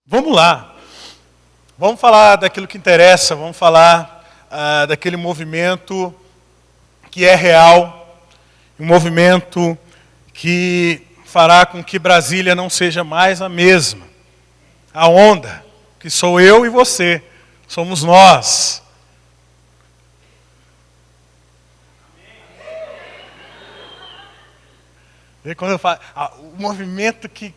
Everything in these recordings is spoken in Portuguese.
Vamos lá, vamos falar daquilo que interessa, vamos falar daquele movimento que é real, um movimento que fará com que Brasília não seja mais a mesma. A onda, que sou eu e você, somos nós. E quando eu falo, o movimento que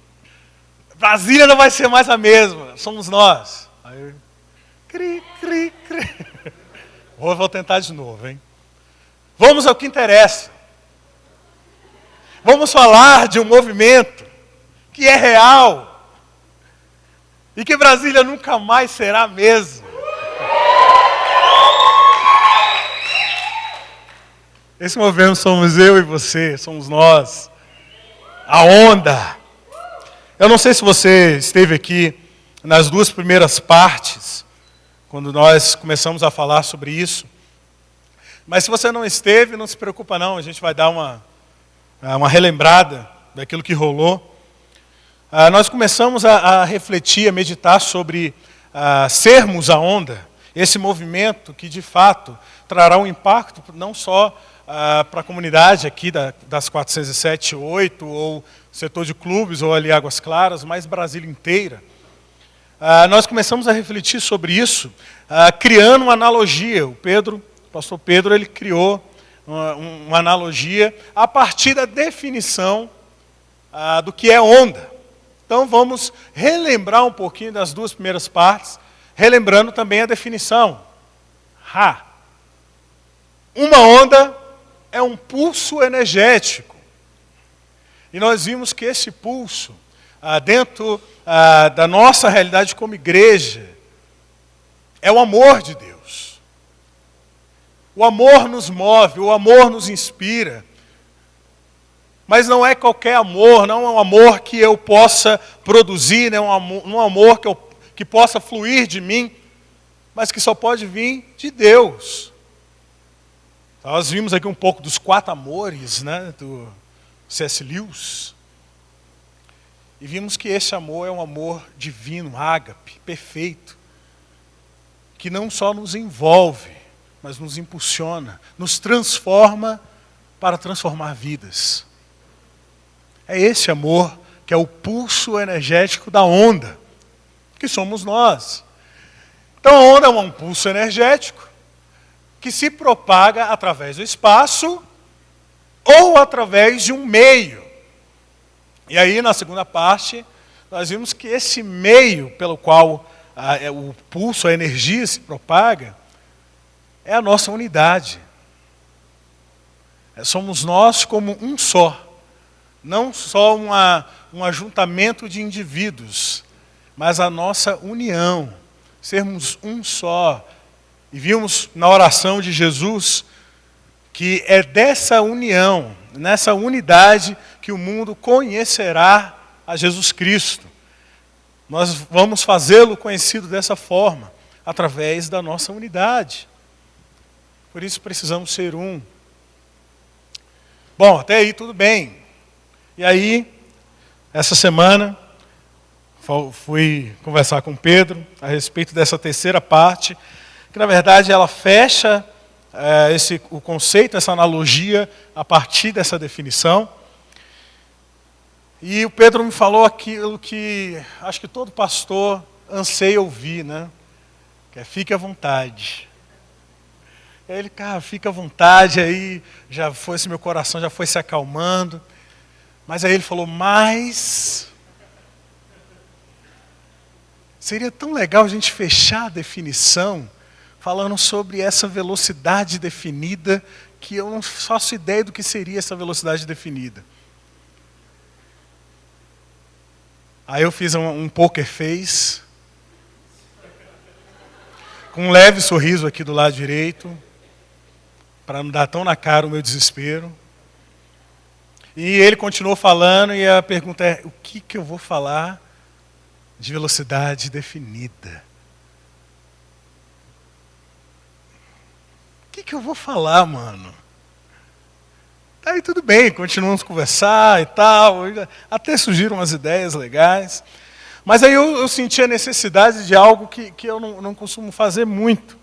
Brasília não vai ser mais a mesma, somos nós. Aí, cri, cri, cri. Vou tentar de novo, hein? Vamos ao que interessa. Vamos falar de um movimento que é real e que Brasília nunca mais será a mesma. Esse movimento somos eu e você, somos nós. A onda. Eu não sei se você esteve aqui nas duas primeiras partes, quando nós começamos a falar sobre isso. Mas se você não esteve, não se preocupa não, a gente vai dar uma relembrada daquilo que rolou. Nós começamos a refletir, a meditar sobre sermos a onda, esse movimento que de fato trará um impacto não só para a comunidade aqui das 407, 8, ou setor de clubes, ou ali Águas Claras, mas Brasília inteira. Nós começamos a refletir sobre isso, criando uma analogia. O pastor Pedro, ele criou uma analogia a partir da definição do que é onda. Então vamos relembrar um pouquinho das duas primeiras partes, relembrando também a definição. Uma onda é um pulso energético. E nós vimos que esse pulso, dentro da nossa realidade como igreja, é o amor de Deus. O amor nos move, o amor nos inspira. Mas não é qualquer amor, não é um amor que eu possa produzir, não é um amor que possa fluir de mim, mas que só pode vir de Deus. Nós vimos aqui um pouco dos 4 amores, né, do C.S. Lewis. E vimos que esse amor é um amor divino, ágape, perfeito, que não só nos envolve, mas nos impulsiona, nos transforma para transformar vidas. É esse amor que é o pulso energético da onda, que somos nós. Então a onda é um pulso energético que se propaga através do espaço ou através de um meio. E aí, na segunda parte, nós vimos que esse meio pelo qual o pulso, a energia se propaga, é a nossa unidade. Somos nós como um só. Não só um ajuntamento de indivíduos, mas a nossa união. Sermos um só. E vimos na oração de Jesus que é dessa união, nessa unidade, que o mundo conhecerá a Jesus Cristo. Nós vamos fazê-lo conhecido dessa forma, através da nossa unidade. Por isso precisamos ser um. Bom, até aí tudo bem. E aí, essa semana, fui conversar com Pedro a respeito dessa terceira parte, que na verdade ela fecha o conceito, essa analogia, a partir dessa definição. E o Pedro me falou aquilo que acho que todo pastor anseia ouvir, né? Que é fique à vontade. E aí ele, cara, fica à vontade, aí meu coração já foi se acalmando. Mas aí ele falou, mas seria tão legal a gente fechar a definição falando sobre essa velocidade definida, que eu não faço ideia do que seria essa velocidade definida. Aí eu fiz um poker face, com um leve sorriso aqui do lado direito, para não dar tão na cara o meu desespero. E ele continuou falando, e a pergunta é, o que eu vou falar de velocidade definida? O que eu vou falar, mano? Aí tudo bem, continuamos a conversar e tal, até surgiram umas ideias legais. Mas aí eu senti a necessidade de algo que eu não costumo fazer muito.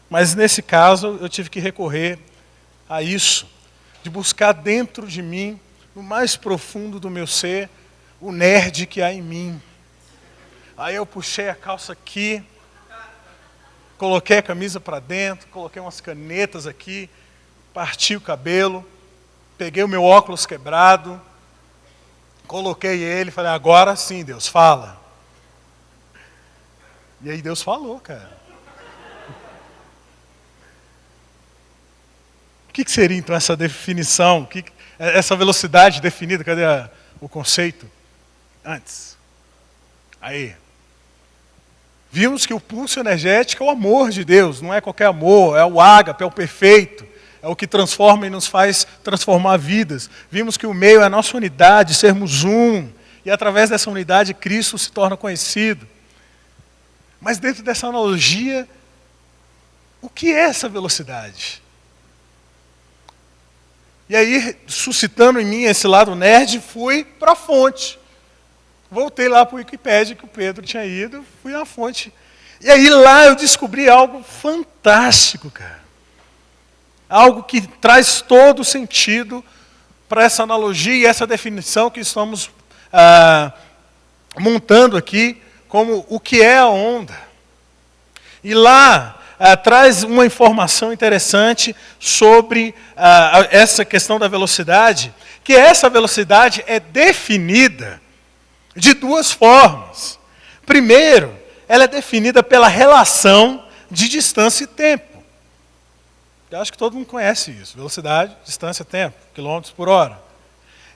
Mas nesse caso eu tive que recorrer a isso, de buscar dentro de mim, no mais profundo do meu ser, o nerd que há em mim. Aí eu puxei a calça aqui, coloquei a camisa para dentro, coloquei umas canetas aqui, parti o cabelo, peguei o meu óculos quebrado, coloquei ele e falei, agora sim, Deus, fala. E aí Deus falou, cara. O que seria então essa definição? Essa velocidade definida? Cadê o conceito? Antes. Aí. Vimos que o pulso energético é o amor de Deus, não é qualquer amor, é o ágape, é o perfeito, é o que transforma e nos faz transformar vidas. Vimos que o meio é a nossa unidade, sermos um, e através dessa unidade Cristo se torna conhecido. Mas dentro dessa analogia, o que é essa velocidade? E aí, suscitando em mim esse lado nerd, fui para a fonte. Voltei lá para o Wikipédia, que o Pedro tinha ido, fui na fonte. E aí lá eu descobri algo fantástico, cara. Algo que traz todo o sentido para essa analogia e essa definição que estamos montando aqui, como o que é a onda. E lá traz uma informação interessante sobre essa questão da velocidade, que essa velocidade é definida de duas formas. Primeiro, ela é definida pela relação de distância e tempo. Eu acho que todo mundo conhece isso. Velocidade, distância, tempo, quilômetros por hora.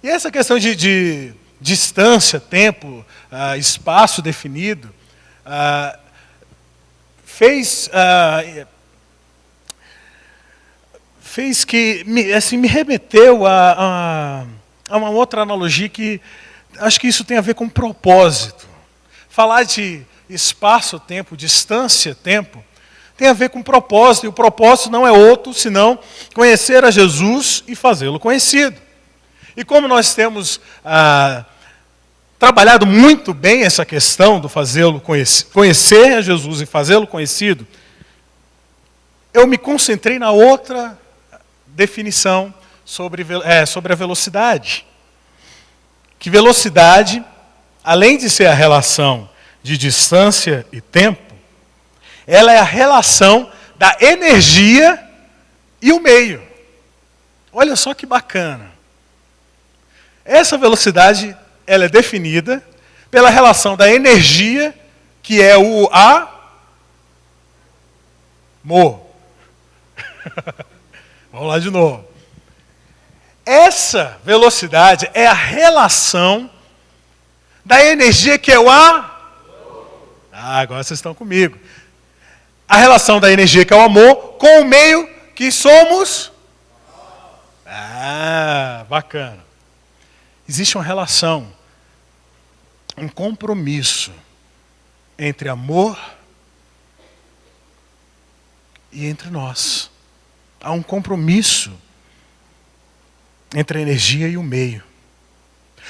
E essa questão de distância, tempo, espaço definido, fez que me remeteu a uma outra analogia que acho que isso tem a ver com propósito. Falar de espaço, tempo, distância, tempo, tem a ver com propósito. E o propósito não é outro senão conhecer a Jesus e fazê-lo conhecido. E como nós temos trabalhado muito bem essa questão do fazê-lo conhecer a Jesus e fazê-lo conhecido, eu me concentrei na outra definição sobre a velocidade. Que velocidade, além de ser a relação de distância e tempo, ela é a relação da energia e o meio. Olha só que bacana. Essa velocidade, ela é definida pela relação da energia, que é o amor. Vamos lá de novo. Essa velocidade é a relação da energia que é o agora vocês estão comigo. A relação da energia que é o amor com o meio que somos. Bacana. Existe uma relação, um compromisso entre amor e entre nós. Há um compromisso entre a energia e o meio.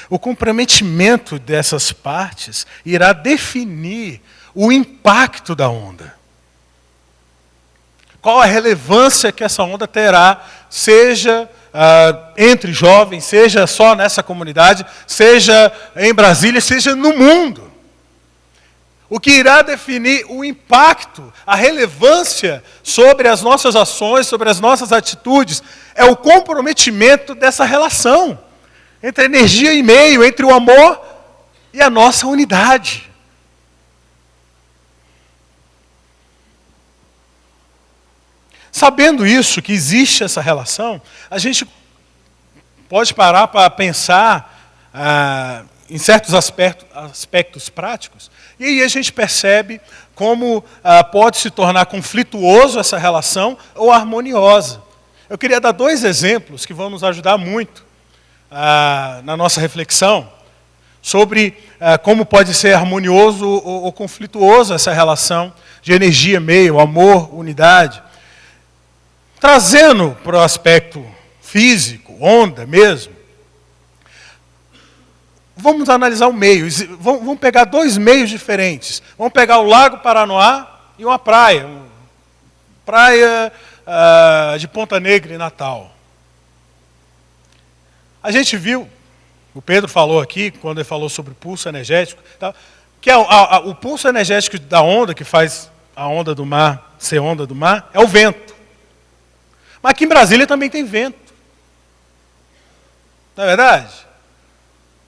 O comprometimento dessas partes irá definir o impacto da onda. Qual a relevância que essa onda terá, seja entre jovens, seja só nessa comunidade, seja em Brasília, seja no mundo. O que irá definir o impacto, a relevância sobre as nossas ações, sobre as nossas atitudes, é o comprometimento dessa relação entre energia e meio, entre o amor e a nossa unidade. Sabendo isso, que existe essa relação, a gente pode parar para pensar em certos aspectos práticos, e aí a gente percebe como pode se tornar conflituoso essa relação ou harmoniosa. Eu queria dar 2 exemplos que vão nos ajudar muito na nossa reflexão sobre como pode ser harmonioso ou conflituoso essa relação de energia, meio, amor, unidade. Trazendo para o aspecto físico, onda mesmo, vamos analisar o meio. Vamos pegar dois meios diferentes. Vamos pegar o Lago Paranoá e uma praia. Praia de Ponta Negra, em Natal. A gente viu, o Pedro falou aqui, quando ele falou sobre o pulso energético, tá, que o pulso energético da onda, que faz a onda do mar ser onda do mar, é o vento. Mas aqui em Brasília também tem vento. Não é verdade?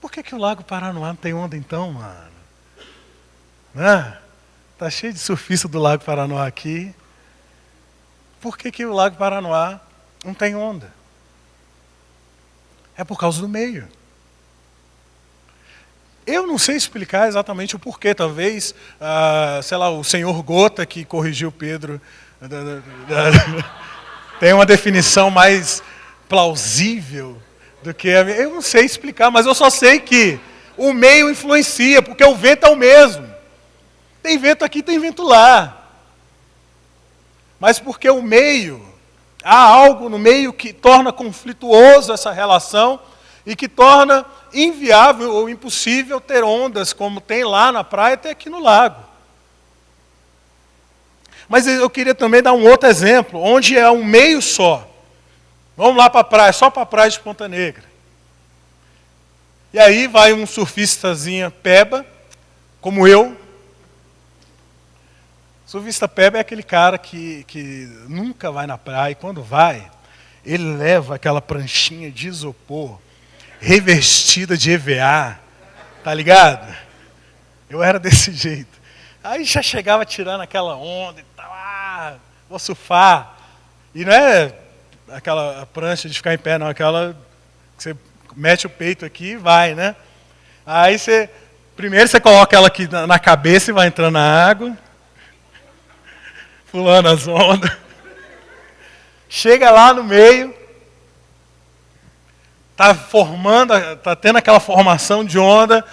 Por que o Lago Paranoá não tem onda então, mano? Né? Tá cheio de surfista do Lago Paranoá aqui. Por que o Lago Paranoá não tem onda? É por causa do meio. Eu não sei explicar exatamente o porquê. Talvez, sei lá, o senhor Gota, que corrigiu Pedro, tem uma definição mais plausível do que a minha. Eu não sei explicar, mas eu só sei que o meio influencia, porque o vento é o mesmo. Tem vento aqui, tem vento lá. Mas porque o meio, há algo no meio que torna conflituoso essa relação e que torna inviável ou impossível ter ondas como tem lá na praia, até aqui no lago. Mas eu queria também dar um outro exemplo, onde é um meio só. Vamos lá para a praia, só para a praia de Ponta Negra. E aí vai um surfistazinha peba, como eu. Surfista peba é aquele cara que nunca vai na praia, e quando vai, ele leva aquela pranchinha de isopor, revestida de EVA, tá ligado? Eu era desse jeito. Aí já chegava tirando aquela onda e tal, vou surfar. E não é aquela prancha de ficar em pé, não, aquela que você mete o peito aqui e vai, né? Aí primeiro você coloca ela aqui na cabeça e vai entrando na água, pulando as ondas. Chega lá no meio, tá tendo aquela formação de onda,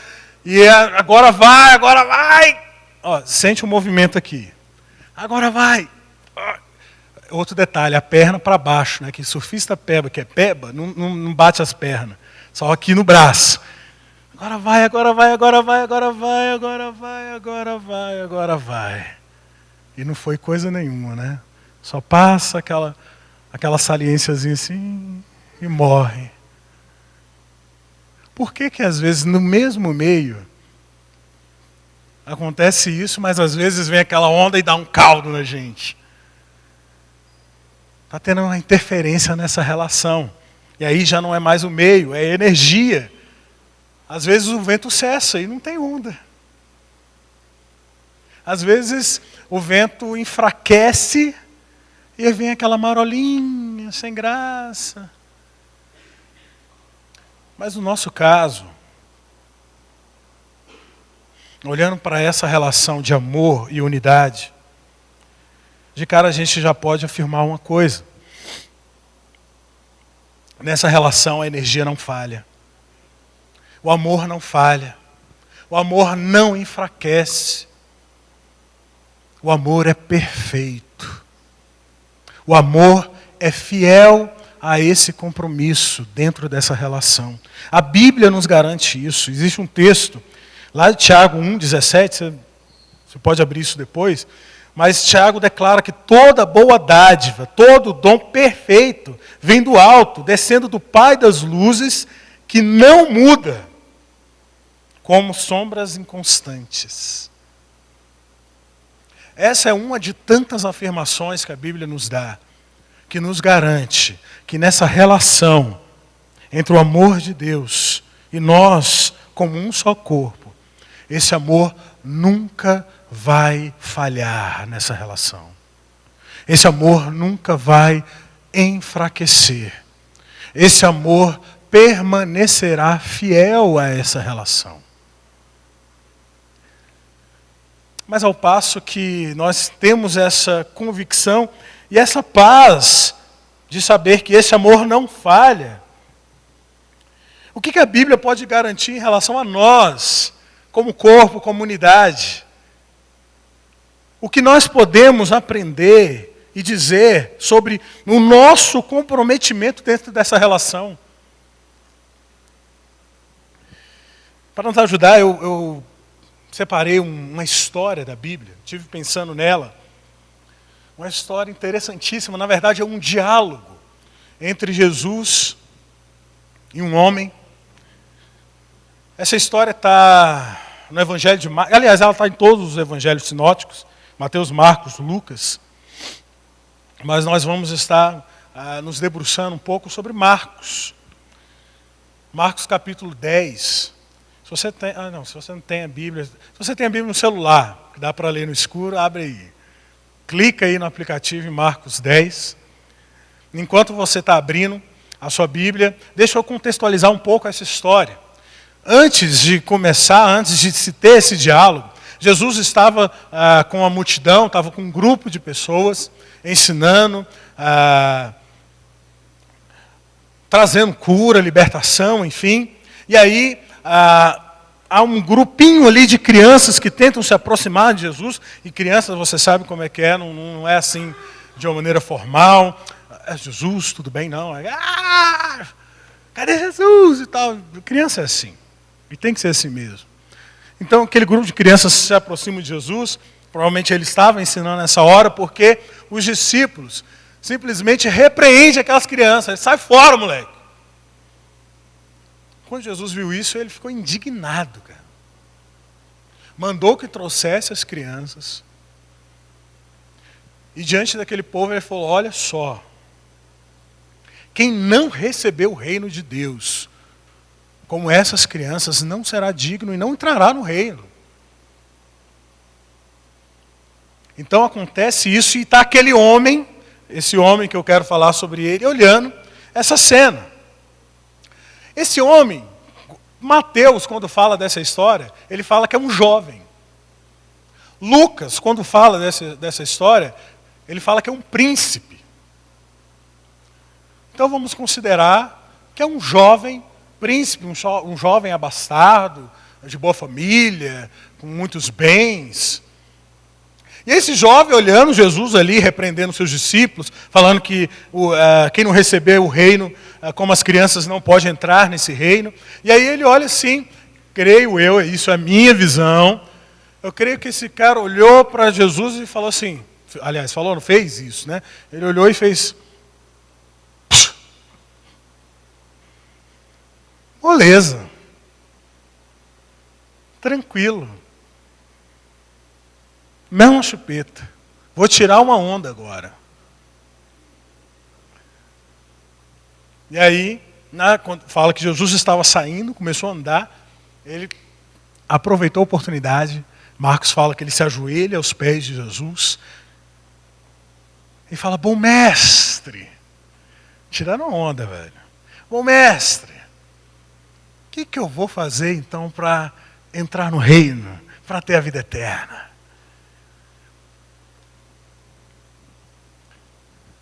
e agora vai. Ó, sente o movimento aqui. Agora vai. Outro detalhe, a perna para baixo, né? Que surfista peba, que é peba, não bate as pernas. Só aqui no braço. Agora vai. E não foi coisa nenhuma, né? Só passa aquela saliênciazinha assim e morre. Por que às vezes no mesmo meio acontece isso, mas às vezes vem aquela onda e dá um caldo na gente? Está tendo uma interferência nessa relação. E aí já não é mais o meio, é energia. Às vezes o vento cessa e não tem onda. Às vezes o vento enfraquece e vem aquela marolinha sem graça. Mas no nosso caso, olhando para essa relação de amor e unidade, de cara a gente já pode afirmar uma coisa. Nessa relação a energia não falha. O amor não falha. O amor não enfraquece. O amor é perfeito. O amor é fiel a esse compromisso dentro dessa relação. A Bíblia nos garante isso. Existe um texto lá de Tiago 1,17, você pode abrir isso depois, mas Tiago declara que toda boa dádiva, todo dom perfeito vem do alto, descendo do Pai das luzes, que não muda, como sombras inconstantes. Essa é uma de tantas afirmações que a Bíblia nos dá, que nos garante que nessa relação entre o amor de Deus e nós, como um só corpo, esse amor nunca vai falhar nessa relação. Esse amor nunca vai enfraquecer. Esse amor permanecerá fiel a essa relação. Mas ao passo que nós temos essa convicção e essa paz de saber que esse amor não falha, o que a Bíblia pode garantir em relação a nós, como corpo, comunidade? O que nós podemos aprender e dizer sobre o nosso comprometimento dentro dessa relação? Para nos ajudar, eu separei uma história da Bíblia, estive pensando nela. Uma história interessantíssima, na verdade é um diálogo entre Jesus e um homem. Essa história está no Evangelho de Marcos, aliás, ela está em todos os evangelhos sinóticos, Mateus, Marcos, Lucas. Mas nós vamos estar nos debruçando um pouco sobre Marcos. Marcos capítulo 10. Se você não tem a Bíblia, se você tem a Bíblia no celular, que dá para ler no escuro, abre aí. Clica aí no aplicativo em Marcos 10. Enquanto você está abrindo a sua Bíblia, deixa eu contextualizar um pouco essa história. Antes de começar, antes de se ter esse diálogo, Jesus estava com a multidão, estava com um grupo de pessoas, ensinando, trazendo cura, libertação, enfim. E aí há um grupinho ali de crianças que tentam se aproximar de Jesus. E crianças, você sabe como é que é, não é assim de uma maneira formal. Jesus, tudo bem? Não. Cadê Jesus? E tal. Criança é assim. E tem que ser assim mesmo. Então, aquele grupo de crianças se aproxima de Jesus. Provavelmente ele estava ensinando nessa hora, porque os discípulos simplesmente repreendem aquelas crianças. Sai fora, moleque. Quando Jesus viu isso, ele ficou indignado, cara. Mandou que trouxesse as crianças. E diante daquele povo, ele falou, olha só. Quem não recebeu o reino de Deus, como essas crianças, não será digno e não entrará no reino. Então acontece isso e está aquele homem, esse homem que eu quero falar sobre ele, olhando essa cena. Esse homem, Mateus, quando fala dessa história, ele fala que é um jovem. Lucas, quando fala dessa história, ele fala que é um príncipe. Então vamos considerar que é um jovem príncipe, um jovem abastado, de boa família, com muitos bens. E esse jovem olhando Jesus ali, repreendendo seus discípulos, falando que quem não recebeu o reino, como as crianças, não pode entrar nesse reino. E aí ele olha assim, creio eu, isso é a minha visão, eu creio que esse cara olhou para Jesus e falou assim, aliás, falou, não fez isso, né? Ele olhou e fez... Moleza. Tranquilo. Mesma chupeta. Vou tirar uma onda agora. E aí, quando fala que Jesus estava saindo, começou a andar, ele aproveitou a oportunidade. Marcos fala que ele se ajoelha aos pés de Jesus. E fala, bom mestre. Tirando onda, velho. Bom mestre. O que eu vou fazer então para entrar no reino, para ter a vida eterna?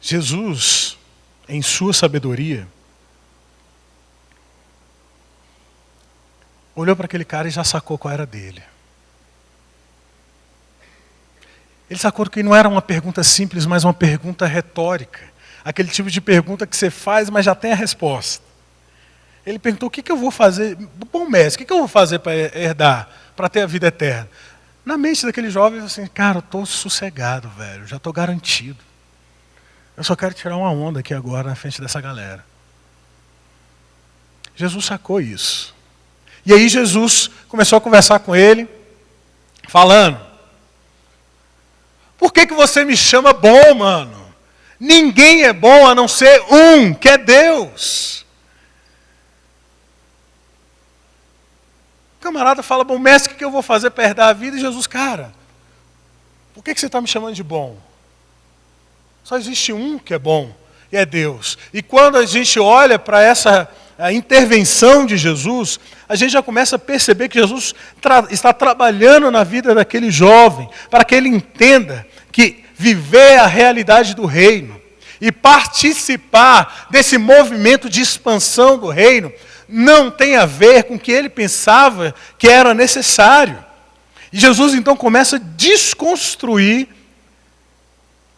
Jesus, em sua sabedoria, olhou para aquele cara e já sacou qual era dele. Ele sacou que não era uma pergunta simples, mas uma pergunta retórica. Aquele tipo de pergunta que você faz, mas já tem a resposta. Ele perguntou, o que eu vou fazer? Bom mestre, o que eu vou fazer para herdar, para ter a vida eterna? Na mente daquele jovem, assim, cara, eu estou sossegado, velho, já estou garantido. Eu só quero tirar uma onda aqui agora na frente dessa galera. Jesus sacou isso. E aí Jesus começou a conversar com ele, falando, por que você me chama bom, mano? Ninguém é bom a não ser um, que é Deus. O camarada fala, bom mestre, o que eu vou fazer para herdar a vida? E Jesus, cara, por que você está me chamando de bom? Só existe um que é bom, e é Deus. E quando a gente olha para essa intervenção de Jesus, a gente já começa a perceber que Jesus está trabalhando na vida daquele jovem, para que ele entenda que viver a realidade do reino e participar desse movimento de expansão do reino não tem a ver com o que ele pensava que era necessário. E Jesus então começa a desconstruir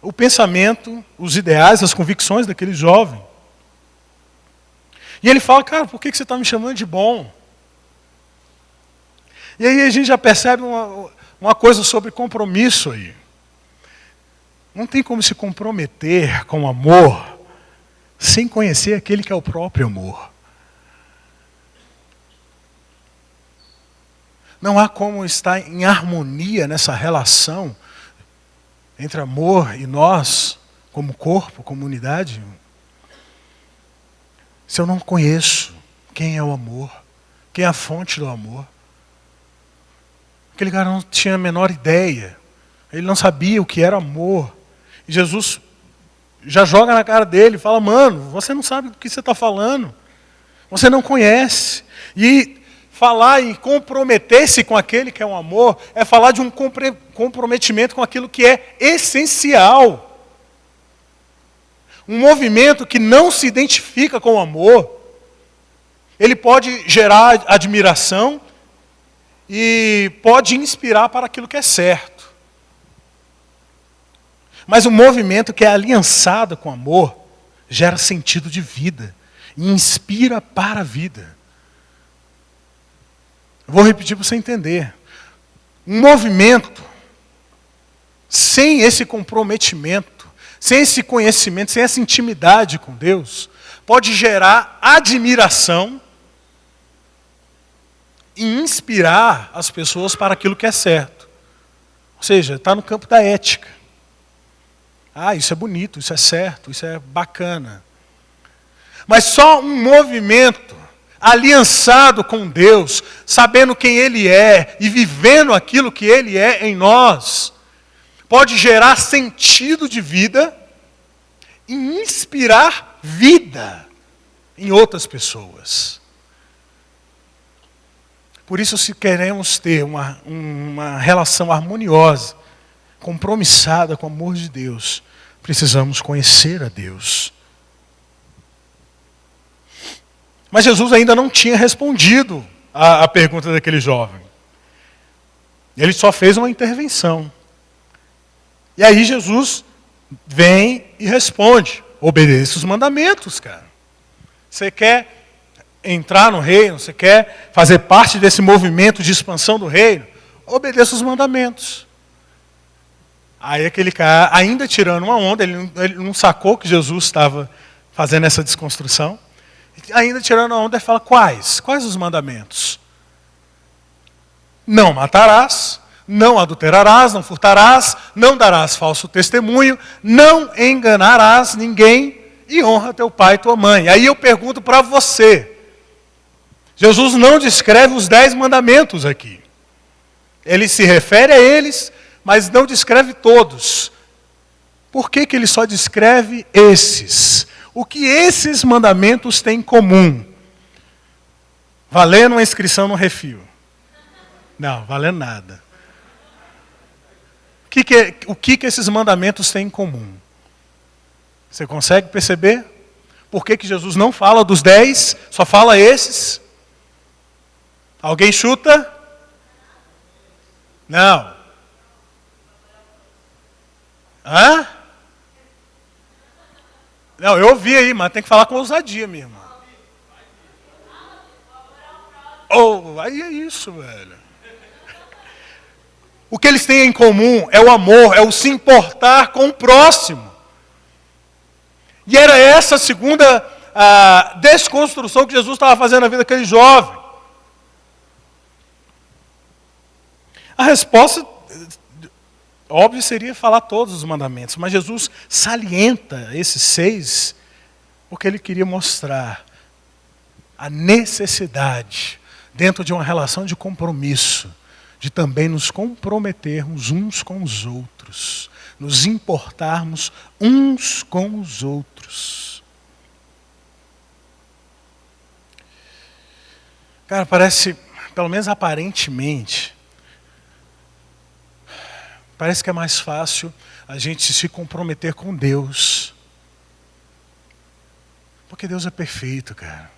o pensamento, os ideais, as convicções daquele jovem. E ele fala, cara, por que você está me chamando de bom? E aí a gente já percebe uma coisa sobre compromisso aí. Não tem como se comprometer com amor sem conhecer aquele que é o próprio amor. Não há como estar em harmonia nessa relação entre amor e nós, como corpo, comunidade, se eu não conheço quem é o amor, quem é a fonte do amor. Aquele cara não tinha a menor ideia. Ele não sabia o que era amor. E Jesus já joga na cara dele, fala, mano, você não sabe do que você está falando. Você não conhece. E falar e comprometer-se com aquele que é um amor, é falar de um comprometimento com aquilo que é essencial. Um movimento que não se identifica com o amor, ele pode gerar admiração e pode inspirar para aquilo que é certo. Mas um movimento que é aliançado com amor, gera sentido de vida e inspira para a vida. Vou repetir para você entender. Um movimento sem esse comprometimento, sem esse conhecimento, sem essa intimidade com Deus, pode gerar admiração e inspirar as pessoas para aquilo que é certo. Ou seja, está no campo da ética. Ah, isso é bonito, isso é certo, isso é bacana. Mas só um movimento aliançado com Deus, sabendo quem Ele é e vivendo aquilo que Ele é em nós, pode gerar sentido de vida e inspirar vida em outras pessoas. Por isso, se queremos ter uma relação harmoniosa, compromissada com o amor de Deus, precisamos conhecer a Deus. Mas Jesus ainda não tinha respondido à pergunta daquele jovem. Ele só fez uma intervenção. E aí Jesus vem e responde, obedeça os mandamentos, cara. Você quer entrar no reino, você quer fazer parte desse movimento de expansão do reino, obedeça os mandamentos. Aí aquele cara, ainda tirando uma onda, ele não sacou que Jesus estava fazendo essa desconstrução. Ainda tirando a onda, ele fala, quais? Quais os mandamentos? Não matarás, não adulterarás, não furtarás, não darás falso testemunho, não enganarás ninguém e honra teu pai e tua mãe. Aí eu pergunto para você, Jesus não descreve os 10 mandamentos aqui. Ele se refere a eles, mas não descreve todos. Por que ele só descreve esses? O que esses mandamentos têm em comum? Valendo uma inscrição no refil? Não, valendo nada. O que esses mandamentos têm em comum? Você consegue perceber? Por que Jesus não fala dos 10, só fala esses? Alguém chuta? Não. Hã? Não, eu ouvi aí, mas tem que falar com ousadia, minha irmã. Oh, aí é isso, velho. O que eles têm em comum é o amor, é o se importar com o próximo. E era essa a segunda desconstrução que Jesus estava fazendo na vida daquele jovem. A resposta, óbvio, seria falar todos os mandamentos, mas Jesus salienta esses 6, porque ele queria mostrar a necessidade, dentro de uma relação de compromisso, de também nos comprometermos uns com os outros, nos importarmos uns com os outros. Cara, parece, pelo menos aparentemente, parece que é mais fácil a gente se comprometer com Deus. Porque Deus é perfeito, cara.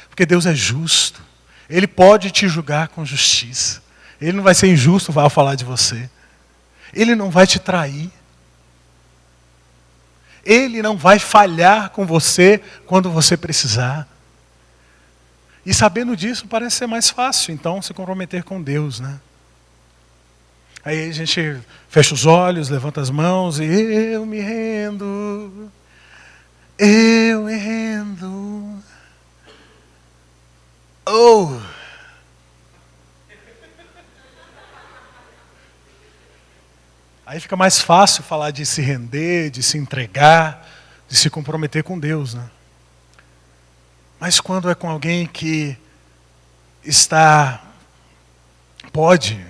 Porque Deus é justo. Ele pode te julgar com justiça. Ele não vai ser injusto ao falar de você. Ele não vai te trair. Ele não vai falhar com você quando você precisar. E sabendo disso, parece ser mais fácil, então, se comprometer com Deus, né? Aí a gente fecha os olhos, levanta as mãos e eu me rendo. Eu me rendo. Oh! Aí fica mais fácil falar de se render, de se entregar, de se comprometer com Deus, né? Mas quando é com alguém que pode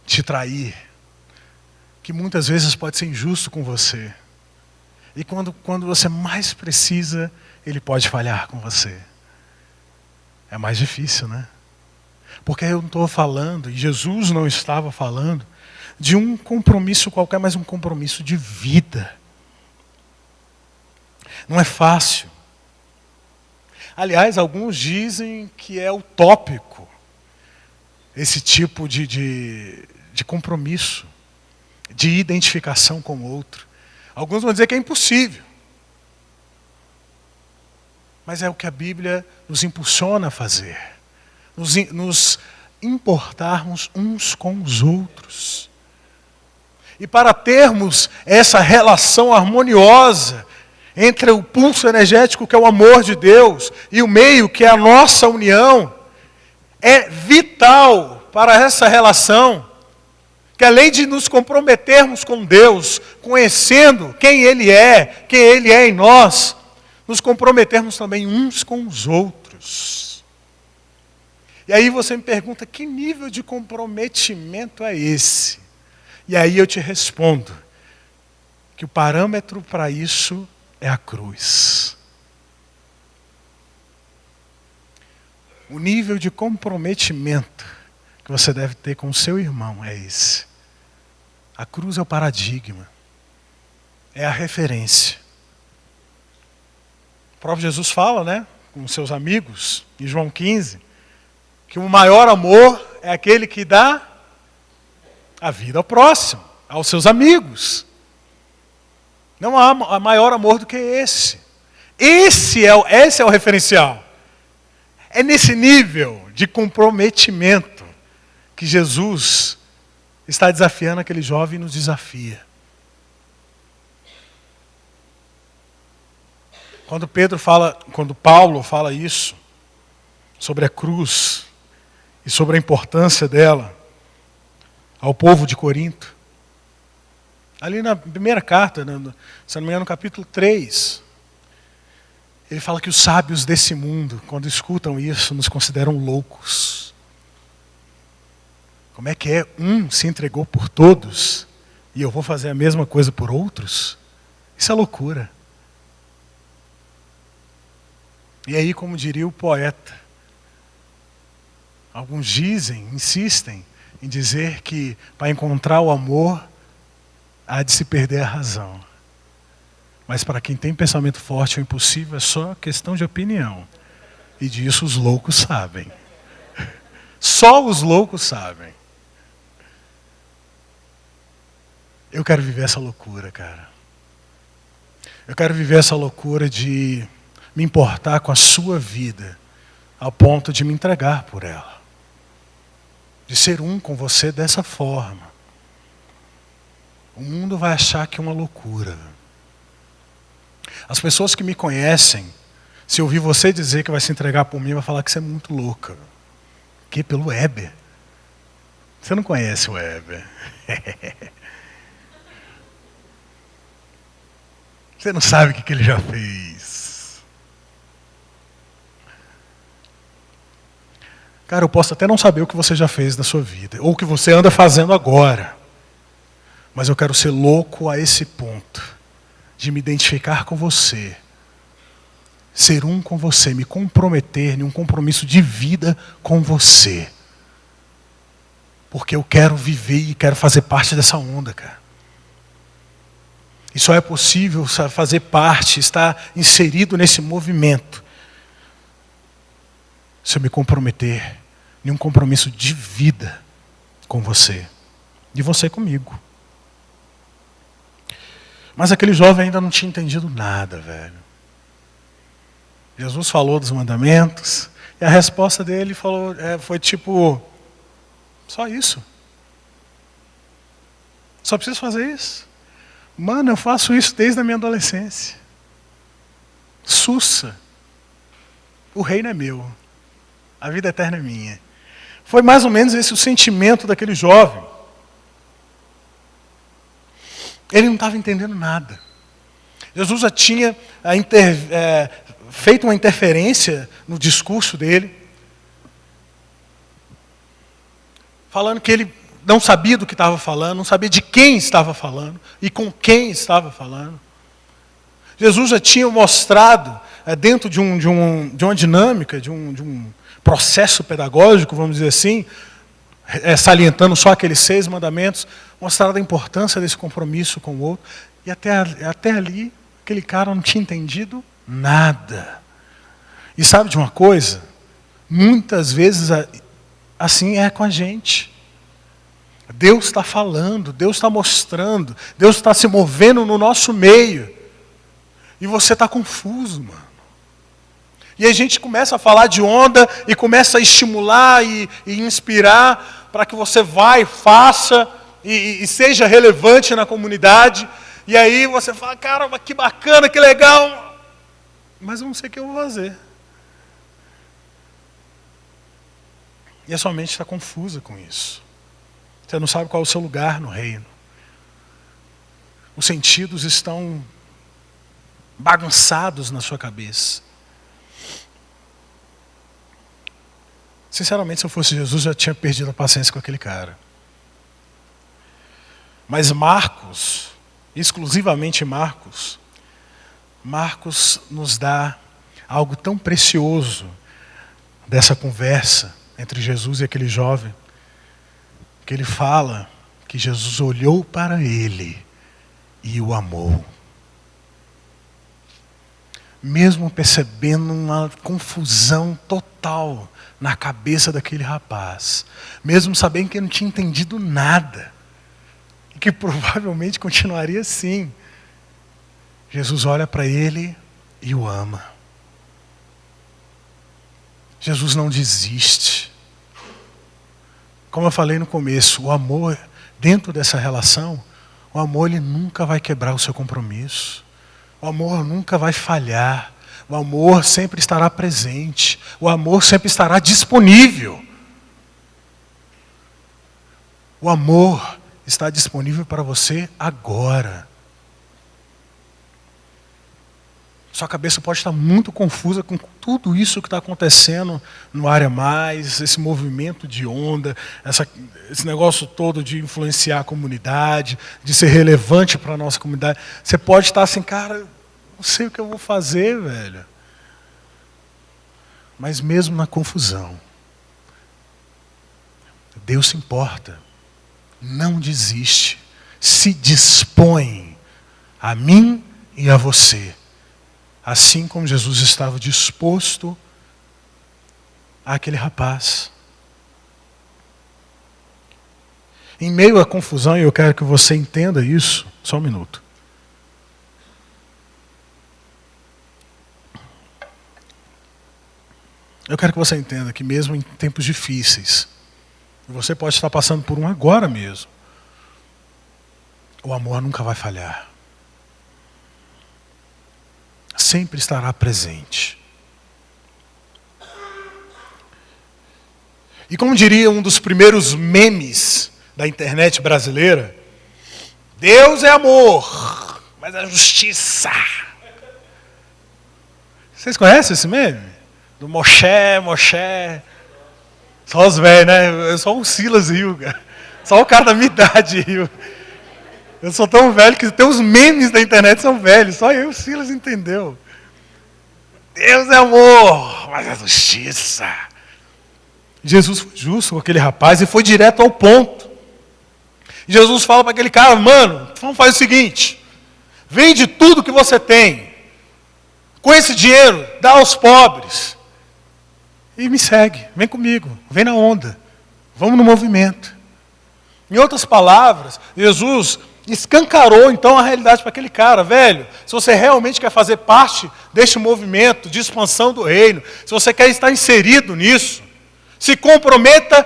te trair, que muitas vezes pode ser injusto com você, e quando você mais precisa, ele pode falhar com você. É mais difícil, né? Porque eu não estou falando, e Jesus não estava falando, de um compromisso qualquer, mas um compromisso de vida. Não é fácil. Aliás, alguns dizem que é utópico esse tipo de compromisso, de identificação com o outro. Alguns vão dizer que é impossível. Mas é o que a Bíblia nos impulsiona a fazer. Nos importarmos uns com os outros. E para termos essa relação harmoniosa entre o pulso energético, que é o amor de Deus, e o meio, que é a nossa união, é vital para essa relação, que além de nos comprometermos com Deus, conhecendo quem Ele é em nós, nos comprometermos também uns com os outros. E aí você me pergunta, que nível de comprometimento é esse? E aí eu te respondo que o parâmetro para isso é a cruz. O nível de comprometimento que você deve ter com o seu irmão é esse. A cruz é o paradigma, é a referência. O próprio Jesus fala, né, com seus amigos, em João 15, que o maior amor é aquele que dá a vida ao próximo, aos seus amigos. Não há maior amor do que esse. Esse é o referencial. É nesse nível de comprometimento que Jesus está desafiando aquele jovem e nos desafia. Quando Paulo fala isso, sobre a cruz e sobre a importância dela ao povo de Corinto, ali na primeira carta, se não me engano, no capítulo 3, ele fala que os sábios desse mundo, quando escutam isso, nos consideram loucos. Como é que é? Um se entregou por todos e eu vou fazer a mesma coisa por outros? Isso é loucura. E aí, como diria o poeta, alguns insistem em dizer que para encontrar o amor há de se perder a razão. Mas para quem tem pensamento forte, o impossível é só questão de opinião. E disso os loucos sabem. Só os loucos sabem. Eu quero viver essa loucura, cara. Eu quero viver essa loucura de me importar com a sua vida, ao ponto de me entregar por ela. De ser um com você dessa forma. O mundo vai achar que é uma loucura. As pessoas que me conhecem, se ouvir você dizer que vai se entregar por mim, vai falar que você é muito louca. Que pelo Weber. Você não conhece o Weber. Você não sabe o que ele já fez. Cara, eu posso até não saber o que você já fez na sua vida, ou o que você anda fazendo agora. Mas eu quero ser louco a esse ponto, de me identificar com você, ser um com você, me comprometer em um compromisso de vida com você. Porque eu quero viver e quero fazer parte dessa onda, cara. E só é possível fazer parte, estar inserido nesse movimento, se eu me comprometer em um compromisso de vida com você. E você comigo. Mas aquele jovem ainda não tinha entendido nada, velho. Jesus falou dos mandamentos, E a resposta dele foi tipo, só isso? Só preciso fazer isso? Mano, eu faço isso desde a minha adolescência. Sussa. O reino é meu. A vida eterna é minha. Foi mais ou menos esse o sentimento daquele jovem. Ele não estava entendendo nada. Jesus já tinha feito uma interferência no discurso dele, falando que ele não sabia do que estava falando, não sabia de quem estava falando e com quem estava falando. Jesus já tinha mostrado, dentro de uma dinâmica, de um processo pedagógico, vamos dizer assim, salientando só aqueles 6 mandamentos, mostrado a importância desse compromisso com o outro. E até ali, aquele cara não tinha entendido nada. E sabe de uma coisa? Muitas vezes assim é com a gente. Deus está falando, Deus está mostrando, Deus está se movendo no nosso meio. E você está confuso, mano. E a gente começa a falar de onda e começa a estimular e inspirar para que você vá e faça e seja relevante na comunidade. E aí você fala, cara, que bacana, que legal. Mas eu não sei o que eu vou fazer. E a sua mente está confusa com isso. Você não sabe qual é o seu lugar no reino. Os sentidos estão bagunçados na sua cabeça. Sinceramente, se eu fosse Jesus, eu já tinha perdido a paciência com aquele cara. Mas Marcos, exclusivamente Marcos nos dá algo tão precioso dessa conversa entre Jesus e aquele jovem, que ele fala que Jesus olhou para ele e o amou. Mesmo percebendo uma confusão total na cabeça daquele rapaz, mesmo sabendo que ele não tinha entendido nada, e que provavelmente continuaria assim, Jesus olha para ele e o ama. Jesus não desiste. Como eu falei no começo, o amor, dentro dessa relação, o amor ele nunca vai quebrar o seu compromisso. O amor nunca vai falhar. O amor sempre estará presente. O amor sempre estará disponível. O amor está disponível para você agora. Sua cabeça pode estar muito confusa com tudo isso que está acontecendo no Área Mais, esse movimento de onda, esse negócio todo de influenciar a comunidade, de ser relevante para a nossa comunidade. Você pode estar assim, cara, não sei o que eu vou fazer, velho. Mas mesmo na confusão, Deus se importa, não desiste, se dispõe a mim e a você. Assim como Jesus estava disposto àquele rapaz. Em meio à confusão, e eu quero que você entenda isso, só um minuto. Eu quero que você entenda que mesmo em tempos difíceis, você pode estar passando por um agora mesmo, o amor nunca vai falhar. Sempre estará presente. E como diria um dos primeiros memes da internet brasileira, Deus é amor, mas é justiça. Vocês conhecem esse meme? Do Moshe. Só os velhos, né? Só o Silas riu, cara. Só o cara da minha idade riu. Eu sou tão velho que até os memes da internet são velhos. Só eu e o Silas entendeu. Deus é amor, mas é justiça. Jesus foi justo com aquele rapaz e foi direto ao ponto. Jesus fala para aquele cara, mano, vamos fazer o seguinte. Vende tudo que você tem. Com esse dinheiro, dá aos pobres. E me segue, vem comigo, vem na onda. Vamos no movimento. Em outras palavras, Jesus escancarou então a realidade para aquele cara. Velho, se você realmente quer fazer parte deste movimento de expansão do reino, se você quer estar inserido nisso, se comprometa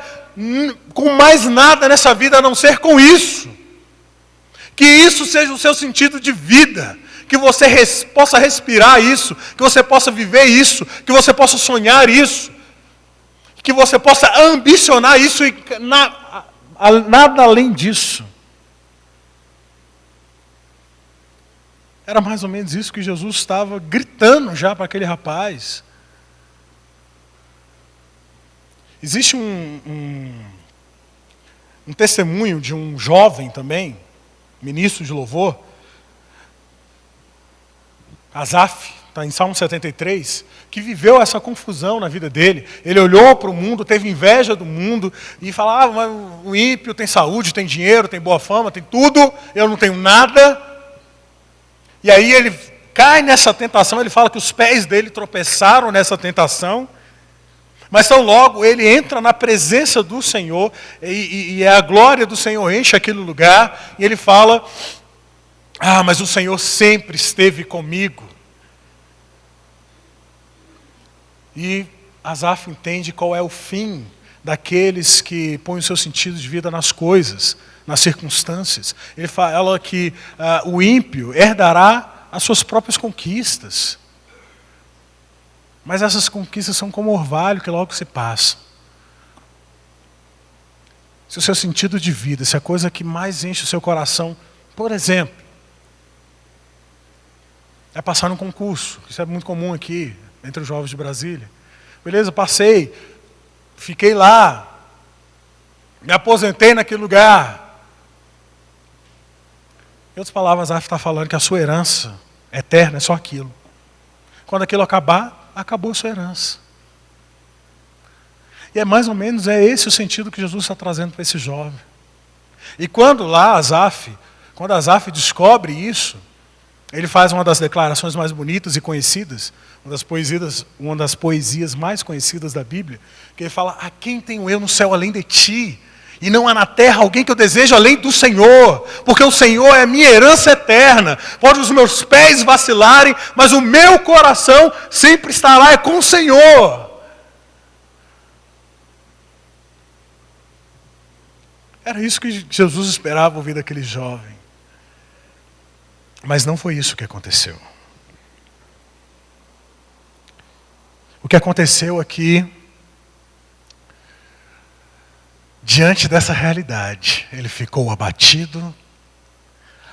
com mais nada nessa vida a não ser com isso. Que isso seja o seu sentido de vida, que você possa respirar isso, que você possa viver isso, que você possa sonhar isso, que você possa ambicionar isso e nada além disso. Era mais ou menos isso que Jesus estava gritando já para aquele rapaz. Existe um testemunho de um jovem também, ministro de louvor, Asaf, está em Salmo 73, que viveu essa confusão na vida dele. Ele olhou para o mundo, teve inveja do mundo e falava, mas o ímpio tem saúde, tem dinheiro, tem boa fama, tem tudo, eu não tenho nada. E aí ele cai nessa tentação, ele fala que os pés dele tropeçaram nessa tentação, mas tão logo ele entra na presença do Senhor, e a glória do Senhor enche aquele lugar, e ele fala, mas o Senhor sempre esteve comigo. E Asaf entende qual é o fim daqueles que põem o seu sentido de vida nas coisas, nas circunstâncias. Ele fala que o ímpio herdará as suas próprias conquistas. Mas essas conquistas são como orvalho que logo se passa. Se o seu sentido de vida, se a coisa que mais enche o seu coração, por exemplo, é passar num concurso, isso é muito comum aqui, entre os jovens de Brasília. Beleza, passei, fiquei lá, me aposentei naquele lugar. Em outras palavras, Asaf está falando que a sua herança eterna é só aquilo. Quando aquilo acabar, acabou a sua herança. E é mais ou menos esse o sentido que Jesus está trazendo para esse jovem. E quando Asaf descobre isso, ele faz uma das declarações mais bonitas e conhecidas, uma das poesias mais conhecidas da Bíblia, que ele fala, a quem tenho eu no céu além de ti? E não há na terra alguém que eu desejo além do Senhor, porque o Senhor é a minha herança eterna. Pode os meus pés vacilarem, mas o meu coração sempre estará com o Senhor. Era isso que Jesus esperava ouvir daquele jovem. Mas não foi isso que aconteceu. O que aconteceu aqui, diante dessa realidade, ele ficou abatido,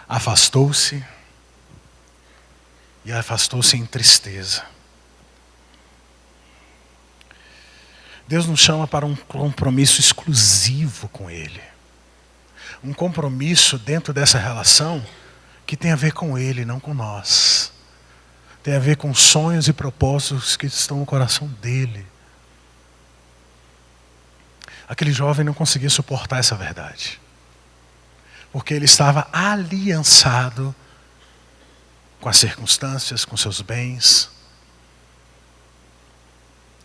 afastou-se, e afastou-se em tristeza. Deus nos chama para um compromisso exclusivo com Ele. Um compromisso dentro dessa relação que tem a ver com Ele, não com nós. Tem a ver com sonhos e propósitos que estão no coração dEle. Aquele jovem não conseguia suportar essa verdade. Porque ele estava aliançado com as circunstâncias, com seus bens.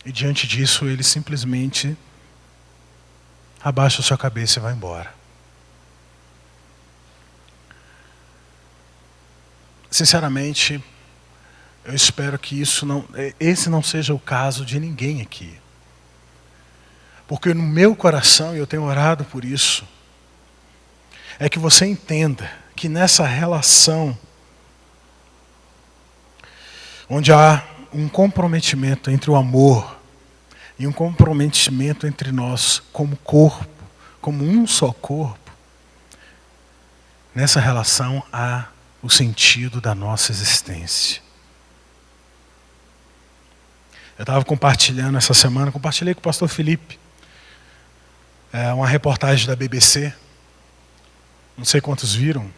E diante disso, ele simplesmente abaixa a sua cabeça e vai embora. Sinceramente, eu espero que esse não seja o caso de ninguém aqui. Porque no meu coração, e eu tenho orado por isso, é que você entenda que nessa relação, onde há um comprometimento entre o amor e um comprometimento entre nós como corpo, como um só corpo, nessa relação há o sentido da nossa existência. Eu estava compartilhando essa semana, compartilhei com o pastor Felipe, uma reportagem da BBC, não sei quantos viram,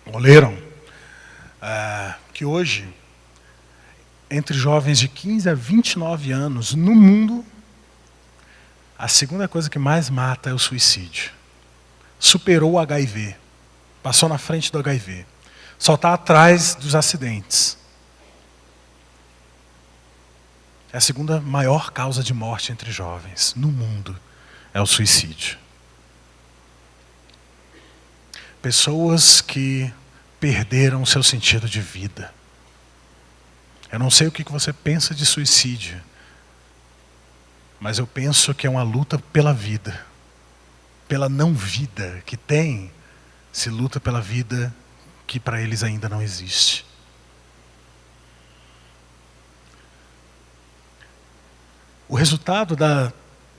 ou leram, que hoje, entre jovens de 15 a 29 anos, no mundo, a segunda coisa que mais mata é o suicídio. Superou o HIV, passou na frente do HIV, só está atrás dos acidentes. É a segunda maior causa de morte entre jovens no mundo, é o suicídio. pessoas que perderam o seu sentido de vida. Eu não sei o que você pensa de suicídio, mas eu penso que é uma luta pela vida, pela não vida que tem, se luta pela vida que para eles ainda não existe. O resultado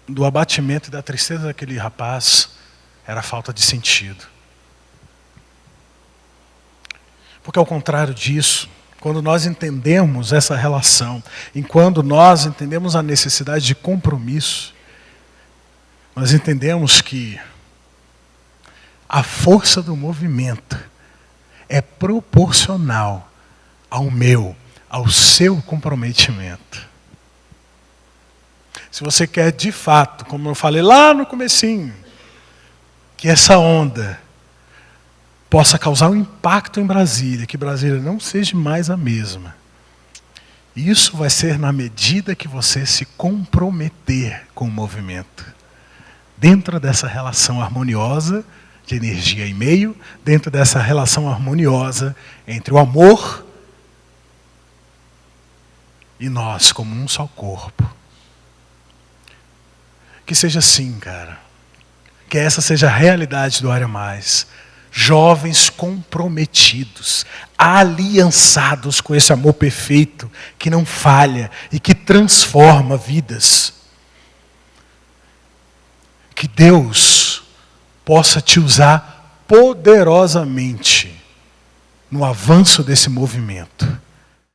do abatimento e da tristeza daquele rapaz era a falta de sentido. Porque ao contrário disso, quando nós entendemos essa relação, e quando nós entendemos a necessidade de compromisso, nós entendemos que a força do movimento é proporcional ao seu comprometimento. Se você quer de fato, como eu falei lá no comecinho, que essa onda possa causar um impacto em Brasília, que Brasília não seja mais a mesma. Isso vai ser na medida que você se comprometer com o movimento. Dentro dessa relação harmoniosa de energia e meio, dentro dessa relação harmoniosa entre o amor e nós como um só corpo. Que seja assim, cara. Que essa seja a realidade do Área Mais. Jovens comprometidos, aliançados com esse amor perfeito, que não falha e que transforma vidas. Que Deus possa te usar poderosamente no avanço desse movimento.